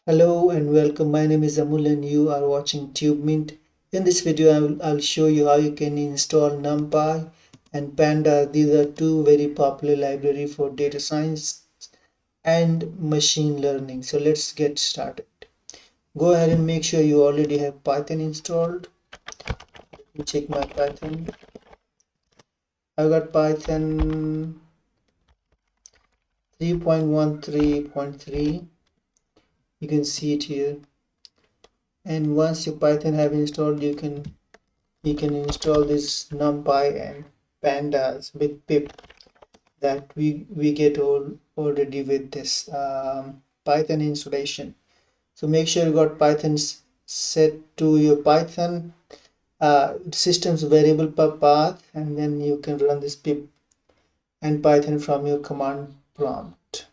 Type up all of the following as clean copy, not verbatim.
Hello and welcome. My name is Amul and you are watching TubeMint. In this video, I'll show you how you can install numpy and pandas. These are two very popular libraries for data science and machine learning. So let's get started. Go ahead and make sure you already have Python installed. Let me check my Python. I've got Python 3.13.3. You can see it here. And once your Python have installed, you can install this numpy and pandas with pip that we get already with this Python installation. So make sure you got Python set to your Python system's variable per path, and then you can run this pip and Python from your command prompt.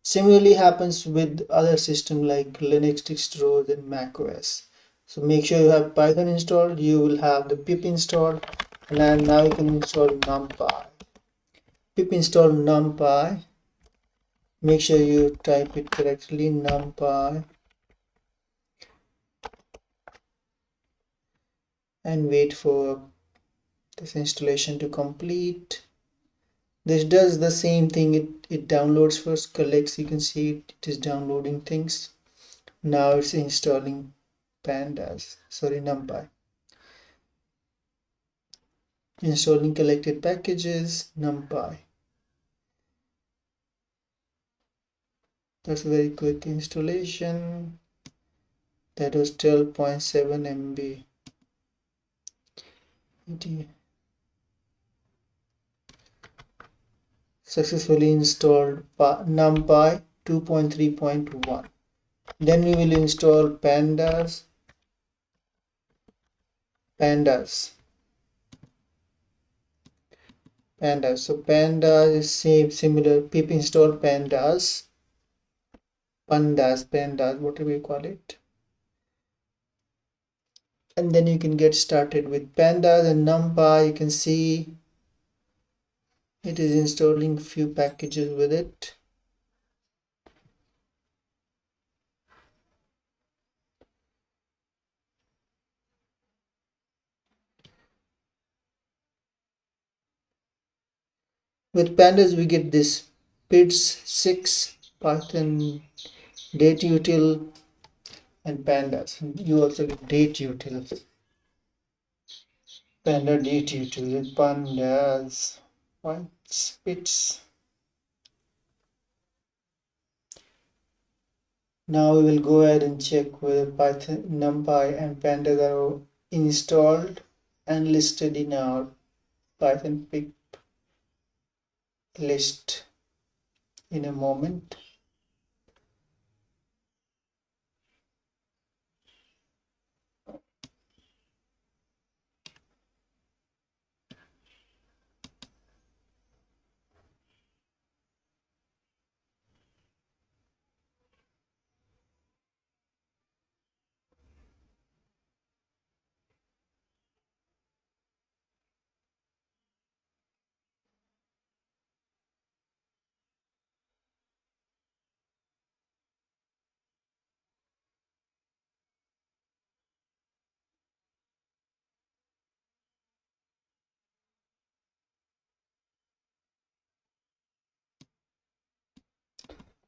Similarly happens with other system like Linux distros and Mac OS. So make sure you have Python installed, you will have the pip installed, and then now you can install numpy. Pip install numpy. Make sure you type it correctly, numpy, and wait for this installation to complete. This does the same thing. It downloads first, collects, you can see it is downloading things. Now it's installing numpy. Installing collected packages, numpy. That's a very quick installation. That was 12.7 MB. Successfully installed numpy 2.3.1. Then we will install pandas. So pandas is similar. Pip install pandas, whatever you call it. And then you can get started with pandas and numpy. You can see it is installing few packages with it. With pandas we get this PIDS 6, Python date util, and pandas. You also get date util. Panda date util with pandas. PIDS. Now we will go ahead and check whether Python, numpy and pandas are installed and listed in our Python pip list in a moment.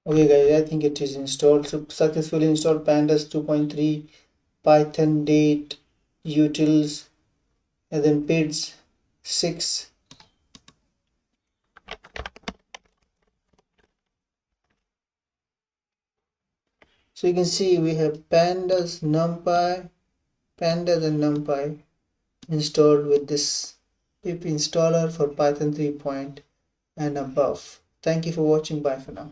Okay guys, I think it is installed. So successfully installed pandas 2.3, Python date utils, and then PIDS 6. So you can see we have pandas and numpy installed with this pip installer for Python 3 point and above. Thank you for watching. Bye for now.